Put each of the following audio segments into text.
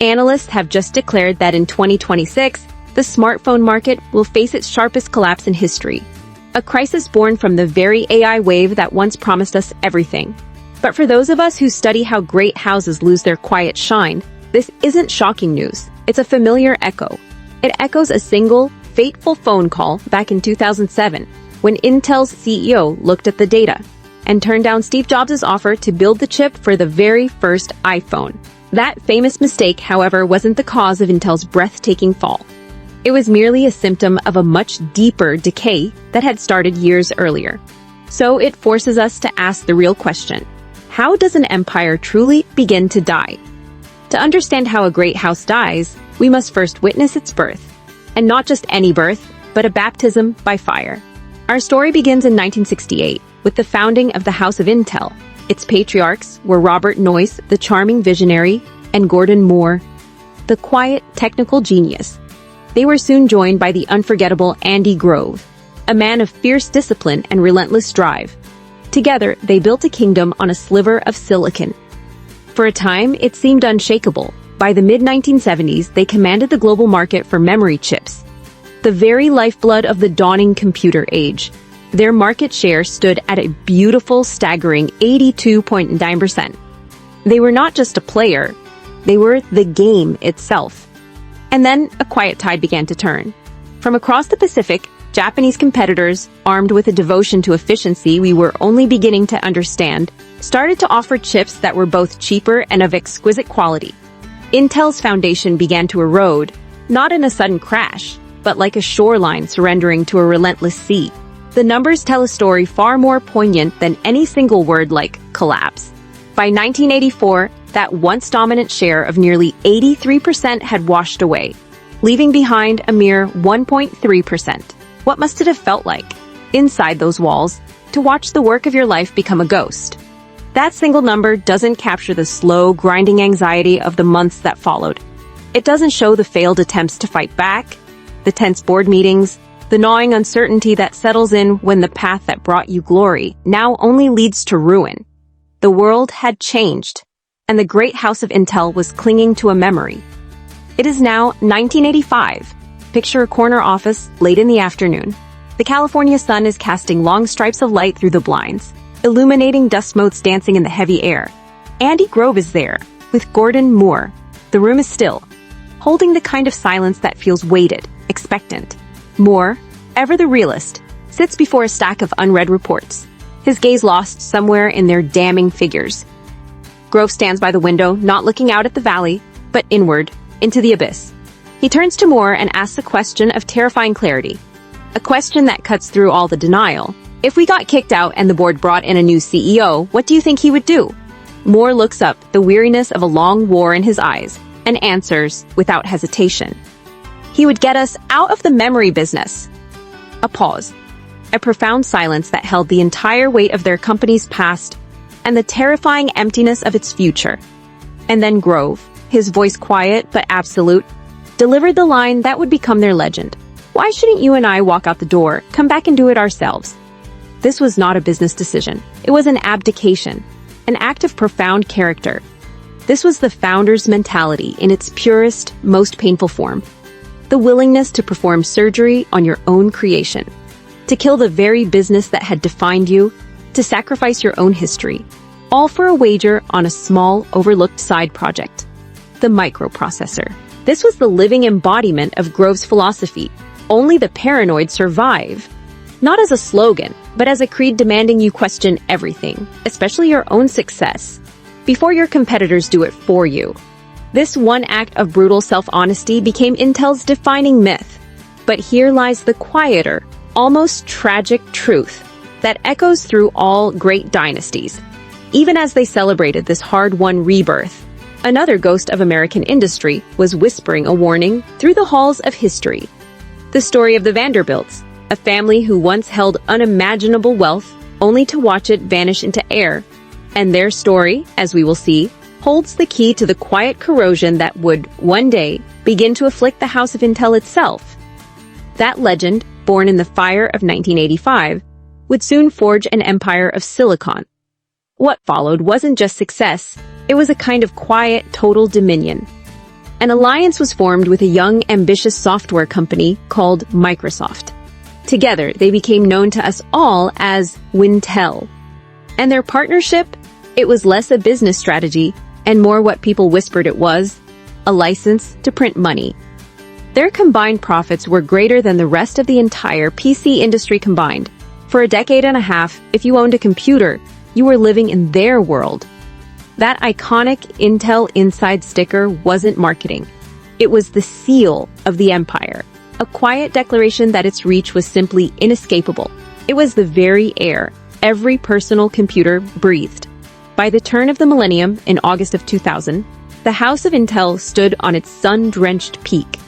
Analysts have just declared that in 2026, the smartphone market will face its sharpest collapse in history. A crisis born from the very AI wave that once promised us everything. But for those of us who study how great houses lose their quiet shine, this isn't shocking news. It's a familiar echo. It echoes a single, fateful phone call back in 2007, when Intel's CEO looked at the data and turned down Steve Jobs' offer to build the chip for the very first iPhone. That famous mistake, however, wasn't the cause of Intel's breathtaking fall. It was merely a symptom of a much deeper decay that had started years earlier. So it forces us to ask the real question: how does an empire truly begin to die? To understand how a great house dies, we must first witness its birth. And not just any birth, but a baptism by fire. Our story begins in 1968, with the founding of the House of Intel. Its patriarchs were Robert Noyce, the charming visionary, and Gordon Moore, the quiet technical genius. They were soon joined by the unforgettable Andy Grove, a man of fierce discipline and relentless drive. Together, they built a kingdom on a sliver of silicon. For a time, it seemed unshakable. By the mid-1970s, they commanded the global market for memory chips, the very lifeblood of the dawning computer age. Their market share stood at a beautiful, staggering 82.9%. They were not just a player, they were the game itself. And then a quiet tide began to turn. From across the Pacific, Japanese competitors, armed with a devotion to efficiency we were only beginning to understand, started to offer chips that were both cheaper and of exquisite quality. Intel's foundation began to erode, not in a sudden crash, but like a shoreline surrendering to a relentless sea. The numbers tell a story far more poignant than any single word like collapse. By 1984, that once dominant share of nearly 83% had washed away, leaving behind a mere 1.3%. What must it have felt like, inside those walls, to watch the work of your life become a ghost? That single number doesn't capture the slow, grinding anxiety of the months that followed. It doesn't show the failed attempts to fight back, the tense board meetings, the gnawing uncertainty that settles in when the path that brought you glory now only leads to ruin. The world had changed, and the great house of Intel was clinging to a memory. It is now 1985. Picture a corner office late in the afternoon. The California sun is casting long stripes of light through the blinds, illuminating dust motes dancing in the heavy air. Andy Grove is there, with Gordon Moore. The room is still, holding the kind of silence that feels weighted, expectant. Moore, ever the realist, sits before a stack of unread reports, his gaze lost somewhere in their damning figures. Grove stands by the window, not looking out at the valley, but inward, into the abyss. He turns to Moore and asks a question of terrifying clarity. A question that cuts through all the denial. If we got kicked out and the board brought in a new CEO, what do you think he would do? Moore looks up, the weariness of a long war in his eyes, and answers without hesitation. He would get us out of the memory business. A pause. A profound silence that held the entire weight of their company's past and the terrifying emptiness of its future. And then Grove, his voice quiet but absolute, delivered the line that would become their legend. Why shouldn't you and I walk out the door, come back and do it ourselves? This was not a business decision. It was an abdication, an act of profound character. This was the founder's mentality in its purest, most painful form. The willingness to perform surgery on your own creation, to kill the very business that had defined you, to sacrifice your own history, all for a wager on a small, overlooked side project. The microprocessor. This was the living embodiment of Grove's philosophy. Only the paranoid survive. Not as a slogan, but as a creed demanding you question everything, especially your own success, before your competitors do it for you. This one act of brutal self-honesty became Intel's defining myth. But here lies the quieter, almost tragic truth that echoes through all great dynasties. Even as they celebrated this hard-won rebirth, another ghost of American industry was whispering a warning through the halls of history. The story of the Vanderbilts, a family who once held unimaginable wealth only to watch it vanish into air. And their story, as we will see, holds the key to the quiet corrosion that would, one day, begin to afflict the House of Intel itself. That legend, born in the fire of 1985, would soon forge an empire of silicon. What followed wasn't just success, it was a kind of quiet, total dominion. An alliance was formed with a young, ambitious software company called Microsoft. Together, they became known to us all as Wintel. And their partnership, it was less a business strategy and more what people whispered it was, a license to print money. Their combined profits were greater than the rest of the entire PC industry combined. For a decade and a half, if you owned a computer, you were living in their world. That iconic Intel Inside sticker wasn't marketing. It was the seal of the empire, a quiet declaration that its reach was simply inescapable. It was the very air every personal computer breathed. By the turn of the millennium in August of 2000, the House of Intel stood on its sun-drenched peak.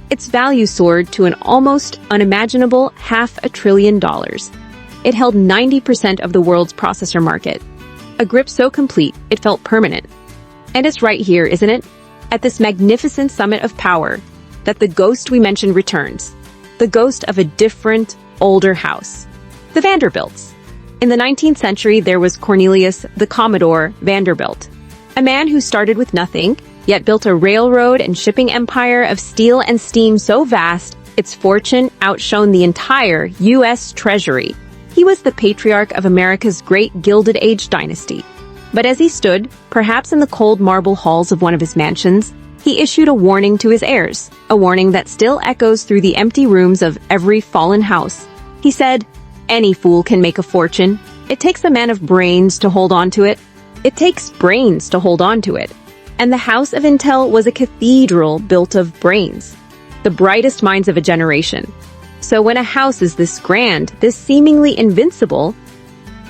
Its value soared to an almost unimaginable $500 billion. It held 90% of the world's processor market. A grip so complete, it felt permanent. And it's right here, isn't it? At this magnificent summit of power, that the ghost we mentioned returns. The ghost of a different, older house. The Vanderbilts. In the 19th century, there was Cornelius the Commodore Vanderbilt, a man who started with nothing, yet built a railroad and shipping empire of steel and steam so vast, its fortune outshone the entire U.S. Treasury. He was the patriarch of America's great Gilded Age dynasty. But as he stood, perhaps in the cold marble halls of one of his mansions, he issued a warning to his heirs, a warning that still echoes through the empty rooms of every fallen house. He said, "Any fool can make a fortune. It takes a man of brains to hold on to it. It takes brains to hold on to it." And the House of Intel was a cathedral built of brains, the brightest minds of a generation. So when a house is this grand, this seemingly invincible,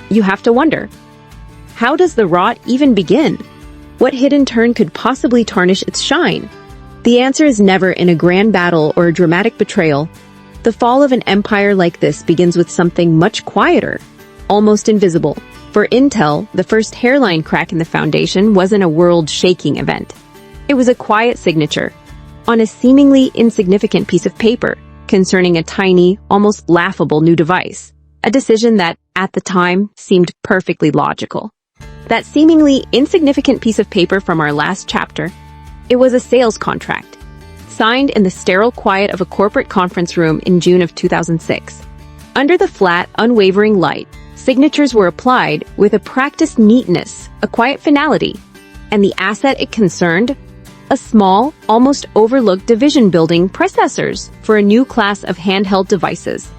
you have to wonder, how does the rot even begin? What hidden turn could possibly tarnish its shine? The answer is never in a grand battle or a dramatic betrayal. The fall of an empire like this begins with something much quieter, almost invisible. For Intel, the first hairline crack in the foundation wasn't a world-shaking event. It was a quiet signature on a seemingly insignificant piece of paper concerning a tiny, almost laughable new device, a decision that, at the time, seemed perfectly logical. That seemingly insignificant piece of paper from our last chapter, it was a sales contract, signed in the sterile quiet of a corporate conference room in June of 2006. Under the flat, unwavering light, signatures were applied with a practiced neatness, a quiet finality, and the asset it concerned, a small, almost overlooked division building processors for a new class of handheld devices.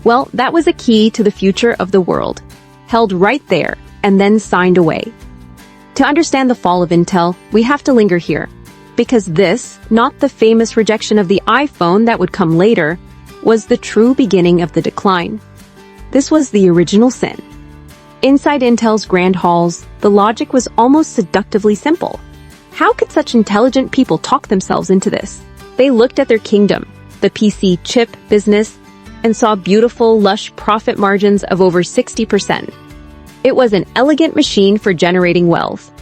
Well, that was a key to the future of the world, held right there and then signed away. To understand the fall of Intel, we have to linger here, because this, not the famous rejection of the iPhone that would come later, was the true beginning of the decline. This was the original sin. Inside Intel's grand halls, the logic was almost seductively simple. How could such intelligent people talk themselves into this? They looked at their kingdom, the PC chip business, and saw beautiful, lush profit margins of over 60%. It was an elegant machine for generating wealth.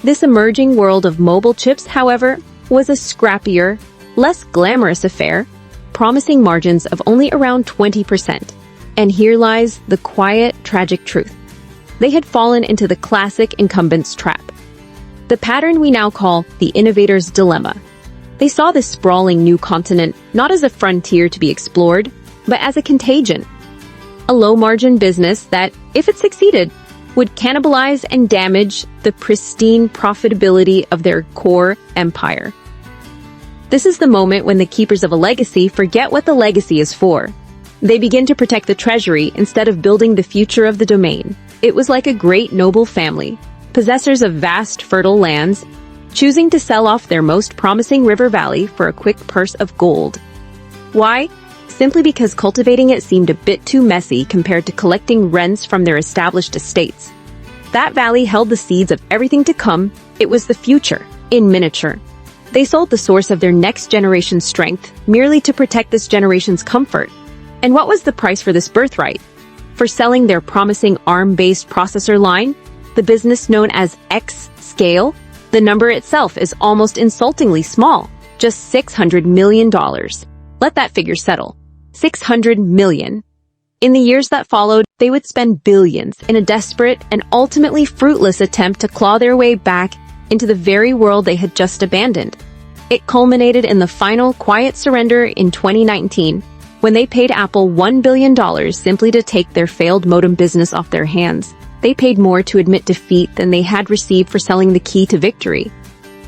This emerging world of mobile chips, however, was a scrappier, less glamorous affair, promising margins of only around 20%. And here lies the quiet, tragic truth. They had fallen into the classic incumbent's trap. The pattern we now call the innovator's dilemma. They saw this sprawling new continent not as a frontier to be explored, but as a contagion. A low-margin business that, if it succeeded, would cannibalize and damage the pristine profitability of their core empire. This is the moment when the keepers of a legacy forget what the legacy is for. They begin to protect the treasury instead of building the future of the domain. It was like a great noble family, possessors of vast fertile lands, choosing to sell off their most promising river valley for a quick purse of gold. Why? Simply because cultivating it seemed a bit too messy compared to collecting rents from their established estates. That valley held the seeds of everything to come. It was the future, in miniature. They sold the source of their next generation's strength merely to protect this generation's comfort. And what was the price for this birthright? For selling their promising ARM-based processor line, the business known as X-Scale, the number itself is almost insultingly small, just $600 million. Let that figure settle. $600 million. In the years that followed, they would spend billions in a desperate and ultimately fruitless attempt to claw their way back into the very world they had just abandoned. It culminated in the final quiet surrender in 2019, when they paid Apple $1 billion simply to take their failed modem business off their hands. They paid more to admit defeat than they had received for selling the key to victory.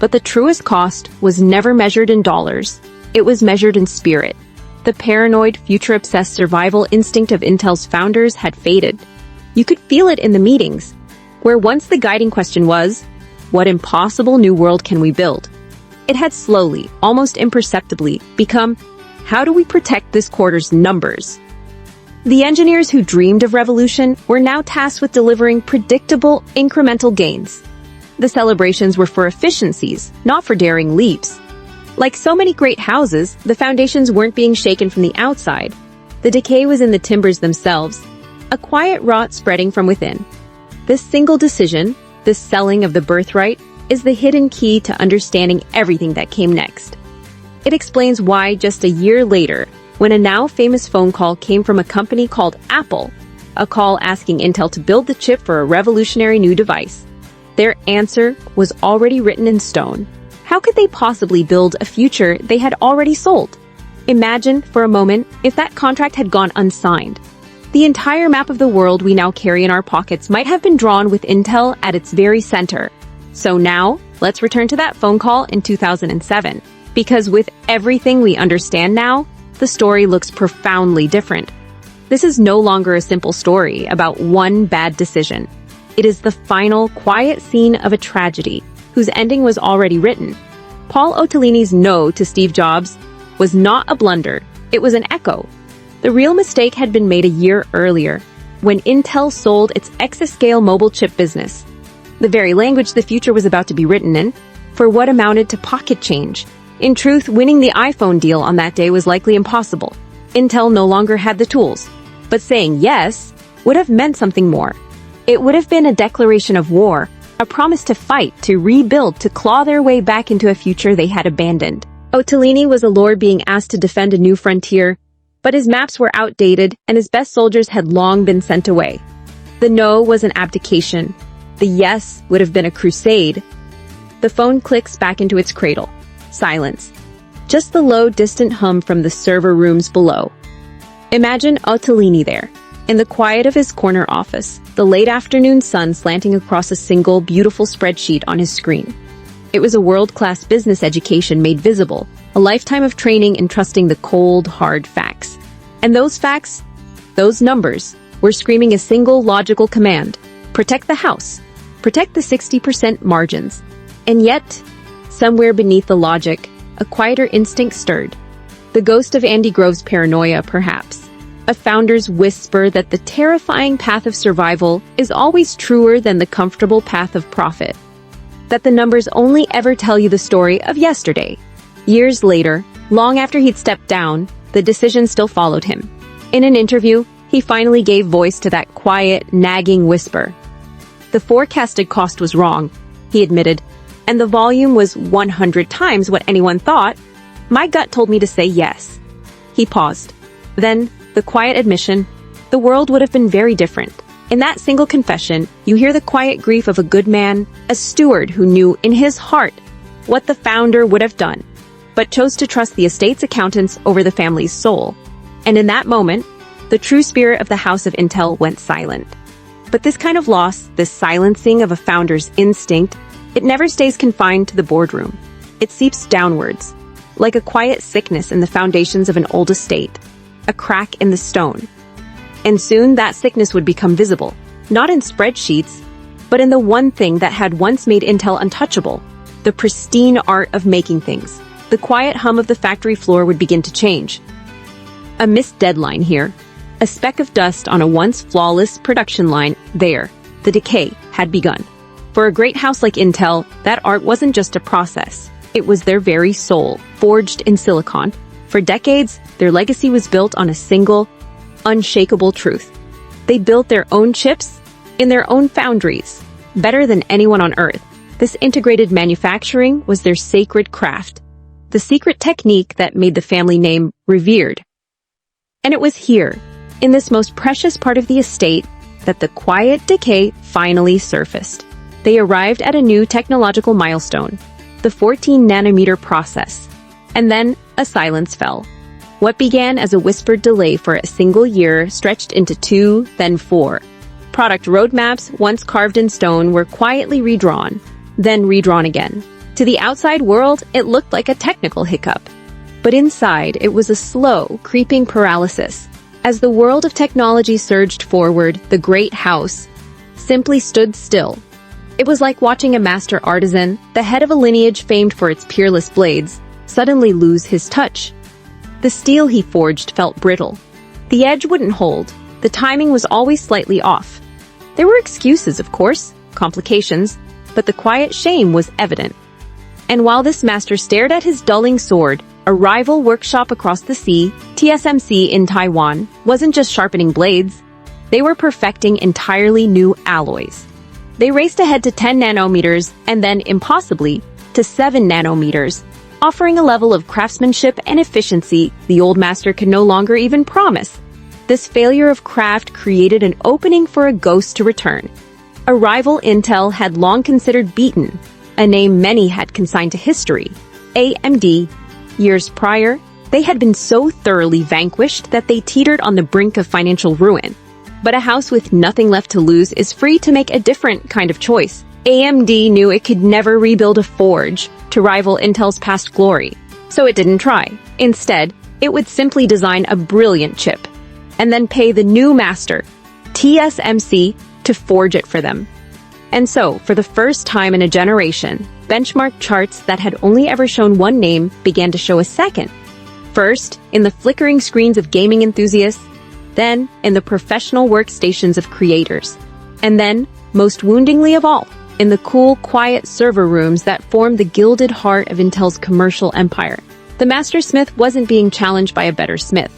But the truest cost was never measured in dollars. It was measured in spirit. The paranoid, future-obsessed survival instinct of Intel's founders had faded. You could feel it in the meetings, where once the guiding question was, what impossible new world can we build? It had slowly, almost imperceptibly, become, how do we protect this quarter's numbers? The engineers who dreamed of revolution were now tasked with delivering predictable, incremental gains. The celebrations were for efficiencies, not for daring leaps. Like so many great houses, the foundations weren't being shaken from the outside. The decay was in the timbers themselves, a quiet rot spreading from within. This single decision, this selling of the birthright, is the hidden key to understanding everything that came next. It explains why, just a year later, when a now famous phone call came from a company called Apple, a call asking Intel to build the chip for a revolutionary new device, their answer was already written in stone. How could they possibly build a future they had already sold? Imagine, for a moment, if that contract had gone unsigned. The entire map of the world we now carry in our pockets might have been drawn with Intel at its very center. So now, let's return to that phone call in 2007. Because with everything we understand now, the story looks profoundly different. This is no longer a simple story about one bad decision. It is the final, quiet scene of a tragedy, whose ending was already written. Paul Otellini's no to Steve Jobs was not a blunder, it was an echo. The real mistake had been made a year earlier, when Intel sold its exascale mobile chip business. The very language the future was about to be written in, for what amounted to pocket change. In truth, winning the iPhone deal on that day was likely impossible. Intel no longer had the tools, but saying yes would have meant something more. It would have been a declaration of war, a promise to fight, to rebuild, to claw their way back into a future they had abandoned. Otellini was a lord being asked to defend a new frontier, but his maps were outdated and his best soldiers had long been sent away. The no was an abdication. The yes would have been a crusade. The phone clicks back into its cradle. Silence. Just the low, distant hum from the server rooms below. Imagine Otellini there, in the quiet of his corner office, the late afternoon sun slanting across a single, beautiful spreadsheet on his screen. It was a world-class business education made visible, a lifetime of training in trusting the cold, hard facts. And those facts, those numbers, were screaming a single logical command. Protect the house. Protect the 60% margins. And yet, somewhere beneath the logic, a quieter instinct stirred. The ghost of Andy Grove's paranoia, perhaps. A founder's whisper that the terrifying path of survival is always truer than the comfortable path of profit. That the numbers only ever tell you the story of yesterday. Years later, long after he'd stepped down, the decision still followed him. In an interview, he finally gave voice to that quiet, nagging whisper. The forecasted cost was wrong, he admitted, and the volume was 100 times what anyone thought. My gut told me to say yes. He paused. Then, the quiet admission, the world would have been very different. In that single confession, you hear the quiet grief of a good man, a steward who knew in his heart what the founder would have done, but chose to trust the estate's accountants over the family's soul. And in that moment, the true spirit of the House of Intel went silent. But this kind of loss, this silencing of a founder's instinct, it never stays confined to the boardroom. It seeps downwards, like a quiet sickness in the foundations of an old estate, a crack in the stone. And soon that sickness would become visible, not in spreadsheets, but in the one thing that had once made Intel untouchable, the pristine art of making things. The quiet hum of the factory floor would begin to change. A missed deadline here, a speck of dust on a once flawless production line. There, the decay had begun. For a great house like Intel, that art wasn't just a process. It was their very soul, forged in silicon. For decades, their legacy was built on a single, unshakable truth. They built their own chips in their own foundries, better than anyone on Earth. This integrated manufacturing was their sacred craft, the secret technique that made the family name revered. And it was here, in this most precious part of the estate, that the quiet decay finally surfaced. They arrived at a new technological milestone. the 14-nanometer process. And then a silence fell. What began as a whispered delay for a single year stretched into 2, then 4. Product roadmaps, once carved in stone, were quietly redrawn, then redrawn again. To the outside world, it looked like a technical hiccup. But inside, it was a slow, creeping paralysis. As the world of technology surged forward, the great house simply stood still. It was like watching a master artisan, the head of a lineage famed for its peerless blades, suddenly lose his touch. The steel he forged felt brittle. The edge wouldn't hold. The timing was always slightly off. There were excuses, of course, complications, but the quiet shame was evident. And while this master stared at his dulling sword, a rival workshop across the sea, TSMC in Taiwan, wasn't just sharpening blades. They were perfecting entirely new alloys. They raced ahead to 10 nanometers and then, impossibly, to 7 nanometers, offering a level of craftsmanship and efficiency the old master could no longer even promise. This failure of craft created an opening for a ghost to return. A rival Intel had long considered beaten, a name many had consigned to history, AMD. Years prior, they had been so thoroughly vanquished that they teetered on the brink of financial ruin. But a house with nothing left to lose is free to make a different kind of choice. AMD knew it could never rebuild a forge to rival Intel's past glory, so it didn't try. Instead, it would simply design a brilliant chip, and then pay the new master, TSMC, to forge it for them. And so, for the first time in a generation, benchmark charts that had only ever shown one name began to show a second. First, in the flickering screens of gaming enthusiasts, then in the professional workstations of creators, and then, most woundingly of all, in the cool, quiet server rooms that formed the gilded heart of Intel's commercial empire. The master smith wasn't being challenged by a better smith.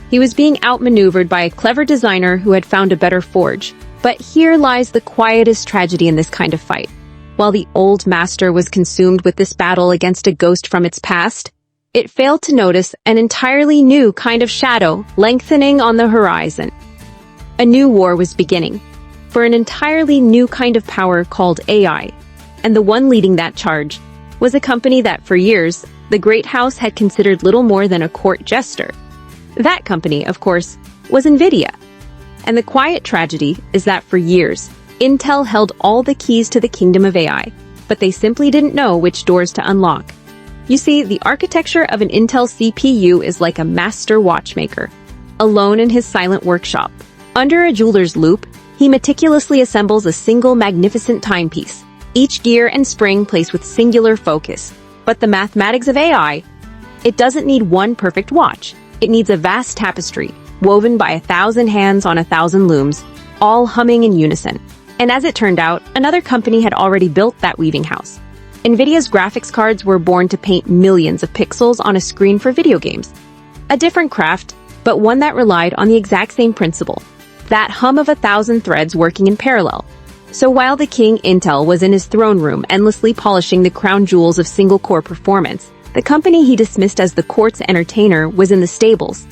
He was being outmaneuvered by a clever designer who had found a better forge. But here lies the quietest tragedy in this kind of fight. While the old master was consumed with this battle against a ghost from its past, it failed to notice an entirely new kind of shadow lengthening on the horizon. A new war was beginning, for an entirely new kind of power called AI, and the one leading that charge was a company that for years, the great house had considered little more than a court jester. That company, of course, was Nvidia. And the quiet tragedy is that for years, Intel held all the keys to the kingdom of AI, but they simply didn't know which doors to unlock. You see, the architecture of an Intel CPU is like a master watchmaker, alone in his silent workshop. Under a jeweler's loupe, he meticulously assembles a single magnificent timepiece, each gear and spring placed with singular focus. But the mathematics of AI, it doesn't need one perfect watch. It needs a vast tapestry, woven by 1,000 hands on 1,000 looms, all humming in unison. And as it turned out, another company had already built that weaving house. Nvidia's graphics cards were born to paint millions of pixels on a screen for video games. A different craft, but one that relied on the exact same principle, that hum of 1,000 threads working in parallel. So while the king Intel was in his throne room endlessly polishing the crown jewels of single-core performance, the company he dismissed as the court's entertainer was in the stables,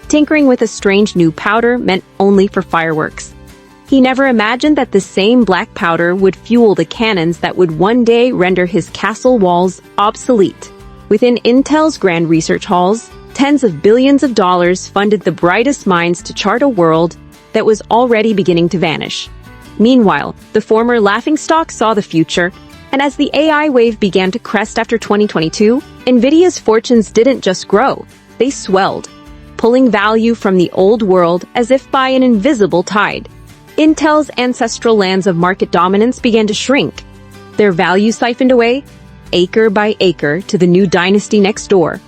tinkering with a strange new powder meant only for fireworks. He never imagined that the same black powder would fuel the cannons that would one day render his castle walls obsolete. Within Intel's grand research halls, tens of billions of dollars funded the brightest minds to chart a world that was already beginning to vanish. Meanwhile, the former laughingstock saw the future, and as the AI wave began to crest after 2022, Nvidia's fortunes didn't just grow, they swelled, pulling value from the old world as if by an invisible tide. Intel's ancestral lands of market dominance began to shrink, their value siphoned away, acre by acre, to the new dynasty next door,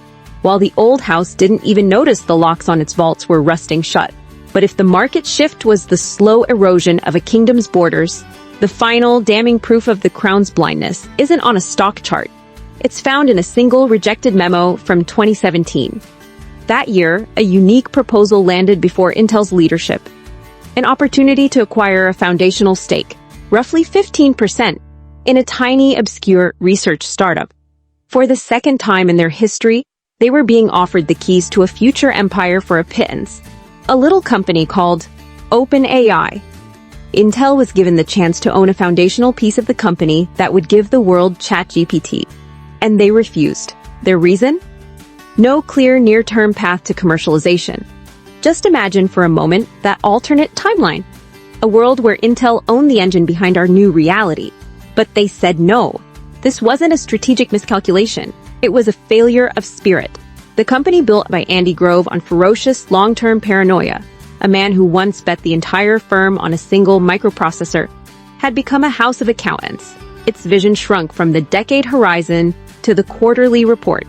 while the old house didn't even notice the locks on its vaults were rusting shut. But if the market shift was the slow erosion of a kingdom's borders, the final damning proof of the crown's blindness isn't on a stock chart. It's found in a single rejected memo from 2017. That year, a unique proposal landed before Intel's leadership. An opportunity to acquire a foundational stake, roughly 15%, in a tiny, obscure research startup. For the second time in their history, they were being offered the keys to a future empire for a pittance. A little company called OpenAI. Intel was given the chance to own a foundational piece of the company that would give the world ChatGPT. And they refused. Their reason? No clear near-term path to commercialization. Just imagine for a moment that alternate timeline. A world where Intel owned the engine behind our new reality. But they said no. This wasn't a strategic miscalculation. It was a failure of spirit. The company built by Andy Grove on ferocious, long-term paranoia, a man who once bet the entire firm on a single microprocessor, had become a house of accountants. Its vision shrunk from the decade horizon to the quarterly report.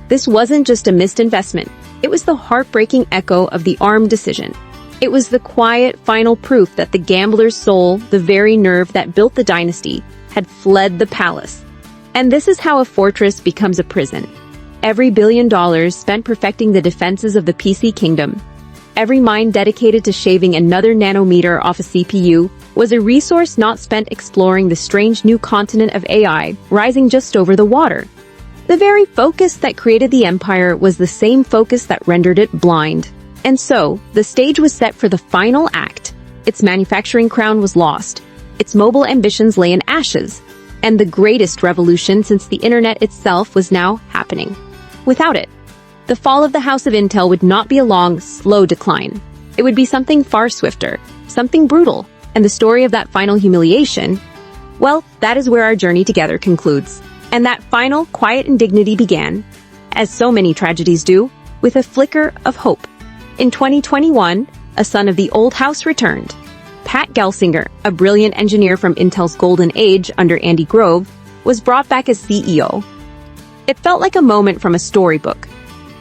This wasn't just a missed investment. It was the heartbreaking echo of the ARM decision. It was the quiet, final proof that the gambler's soul, the very nerve that built the dynasty, had fled the palace. And this is how a fortress becomes a prison. Every $1 billion spent perfecting the defenses of the PC kingdom, every mind dedicated to shaving another nanometer off a CPU, was a resource not spent exploring the strange new continent of AI rising just over the water. The very focus that created the empire was the same focus that rendered it blind. And so, the stage was set for the final act. Its manufacturing crown was lost. Its mobile ambitions lay in ashes. And the greatest revolution since the internet itself was now happening. Without it, the fall of the House of Intel would not be a long, slow decline. It would be something far swifter, something brutal. And the story of that final humiliation, well, that is where our journey together concludes. And that final, quiet indignity began, as so many tragedies do, with a flicker of hope. In 2021, a son of the old house returned. Pat Gelsinger, a brilliant engineer from Intel's golden age under Andy Grove, was brought back as CEO. It felt like a moment from a storybook.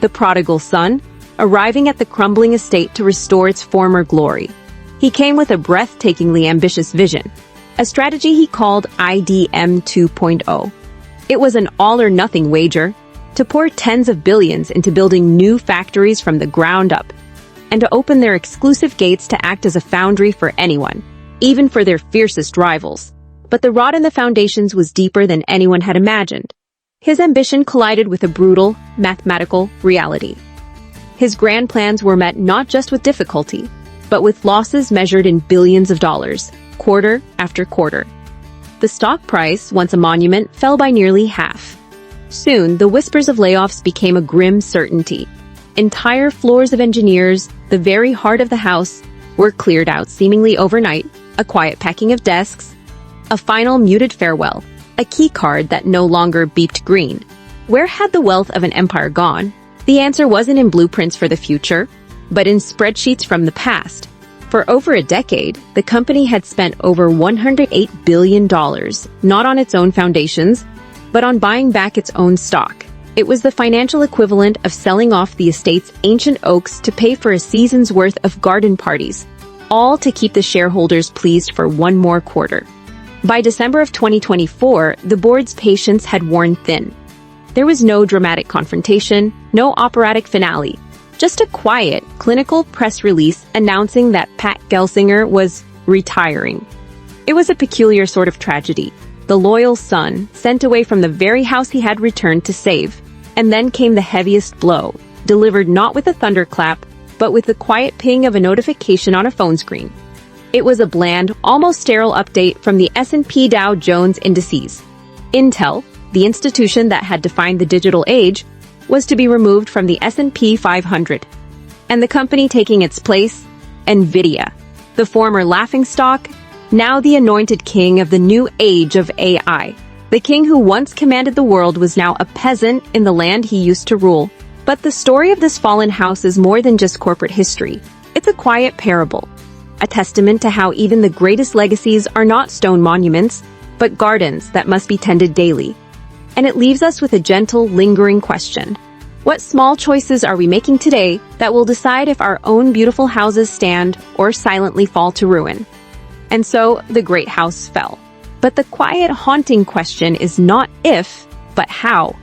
The prodigal son, arriving at the crumbling estate to restore its former glory. He came with a breathtakingly ambitious vision, a strategy he called IDM 2.0. It was an all-or-nothing wager, to pour tens of billions into building new factories from the ground up, and to open their exclusive gates to act as a foundry for anyone, even for their fiercest rivals. But the rot in the foundations was deeper than anyone had imagined. His ambition collided with a brutal, mathematical reality. His grand plans were met not just with difficulty, but with losses measured in billions of dollars, quarter after quarter. The stock price, once a monument, fell by nearly half. Soon, the whispers of layoffs became a grim certainty. Entire floors of engineers, the very heart of the house, were cleared out seemingly overnight, a quiet packing of desks, a final muted farewell, a key card that no longer beeped green. Where had the wealth of an empire gone? The answer wasn't in blueprints for the future, but in spreadsheets from the past. For over a decade, the company had spent over $108 billion, not on its own foundations, but on buying back its own stock. It was the financial equivalent of selling off the estate's ancient oaks to pay for a season's worth of garden parties, all to keep the shareholders pleased for one more quarter. By December of 2024, the board's patience had worn thin. There was no dramatic confrontation, no operatic finale, just a quiet, clinical press release announcing that Pat Gelsinger was retiring. It was a peculiar sort of tragedy. The loyal son, sent away from the very house he had returned to save. And then came the heaviest blow, delivered not with a thunderclap, but with the quiet ping of a notification on a phone screen. It was a bland, almost sterile update from the S&P Dow Jones indices. Intel, the institution that had defined the digital age, was to be removed from the S&P 500. And the company taking its place, Nvidia, the former laughingstock, now the anointed king of the new age of AI. The king who once commanded the world was now a peasant in the land he used to rule. But the story of this fallen house is more than just corporate history. It's a quiet parable, a testament to how even the greatest legacies are not stone monuments, but gardens that must be tended daily. And it leaves us with a gentle, lingering question. What small choices are we making today that will decide if our own beautiful houses stand or silently fall to ruin? And so, the great house fell. But the quiet, haunting question is not if, but how.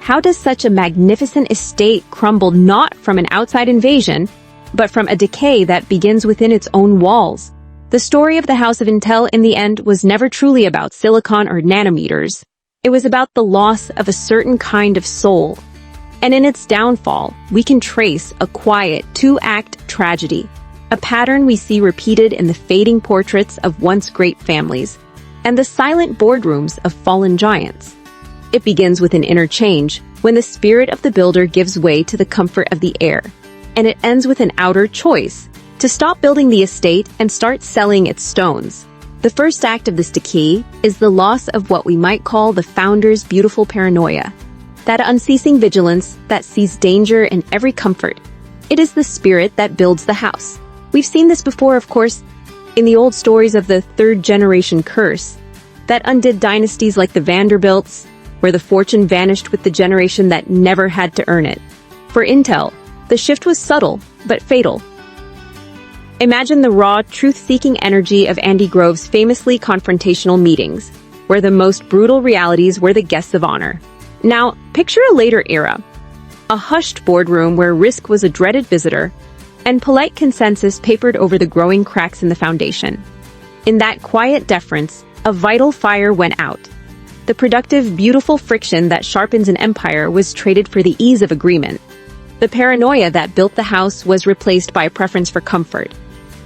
How does such a magnificent estate crumble not from an outside invasion, but from a decay that begins within its own walls? The story of the House of Intel in the end was never truly about silicon or nanometers. It was about the loss of a certain kind of soul. And in its downfall, we can trace a quiet, two-act tragedy, a pattern we see repeated in the fading portraits of once great families, and the silent boardrooms of fallen giants. It begins with an inner change, when the spirit of the builder gives way to the comfort of the heir. And it ends with an outer choice, to stop building the estate and start selling its stones. The first act of this decay is the loss of what we might call the founder's beautiful paranoia. That unceasing vigilance that sees danger in every comfort. It is the spirit that builds the house. We've seen this before, of course, in the old stories of the third-generation curse that undid dynasties like the Vanderbilts, where the fortune vanished with the generation that never had to earn it. For Intel, the shift was subtle, but fatal. Imagine the raw, truth-seeking energy of Andy Grove's famously confrontational meetings, where the most brutal realities were the guests of honor. Now, picture a later era. A hushed boardroom where risk was a dreaded visitor, and polite consensus papered over the growing cracks in the foundation. In that quiet deference, a vital fire went out. The productive, beautiful friction that sharpens an empire was traded for the ease of agreement. The paranoia that built the house was replaced by a preference for comfort.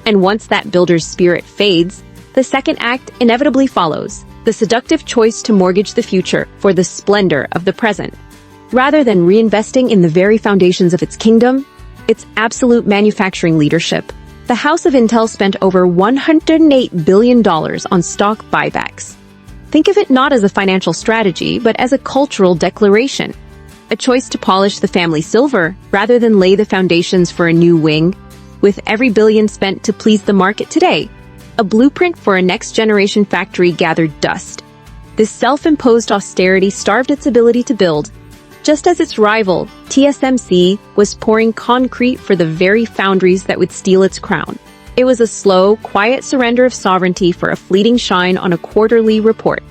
And once that builder's spirit fades, the second act inevitably follows, the seductive choice to mortgage the future for the splendor of the present. Rather than reinvesting in the very foundations of its kingdom, its absolute manufacturing leadership, the House of Intel spent over $108 billion on stock buybacks. Think of it not as a financial strategy, but as a cultural declaration. A choice to polish the family silver rather than lay the foundations for a new wing, with every billion spent to please the market today. A blueprint for a next-generation factory gathered dust. This self-imposed austerity starved its ability to build, just as its rival, TSMC, was pouring concrete for the very foundries that would steal its crown. It was a slow, quiet surrender of sovereignty for a fleeting shine on a quarterly report.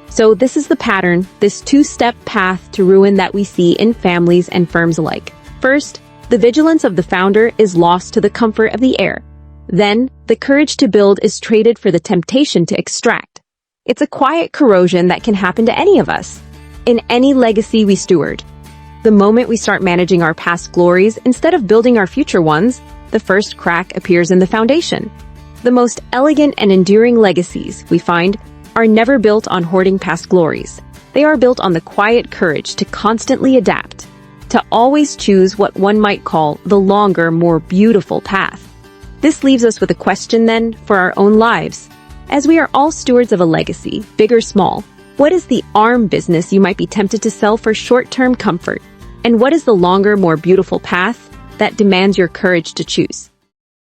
So this is the pattern, this two-step path to ruin that we see in families and firms alike. First, the vigilance of the founder is lost to the comfort of the heir. Then, the courage to build is traded for the temptation to extract. It's a quiet corrosion that can happen to any of us, in any legacy we steward. The moment we start managing our past glories instead of building our future ones, the first crack appears in the foundation. The most elegant and enduring legacies, we find, are never built on hoarding past glories. They are built on the quiet courage to constantly adapt, to always choose what one might call the longer, more beautiful path. This leaves us with a question then for our own lives. As we are all stewards of a legacy, big or small, what is the arm business you might be tempted to sell for short-term comfort? And what is the longer, more beautiful path that demands your courage to choose?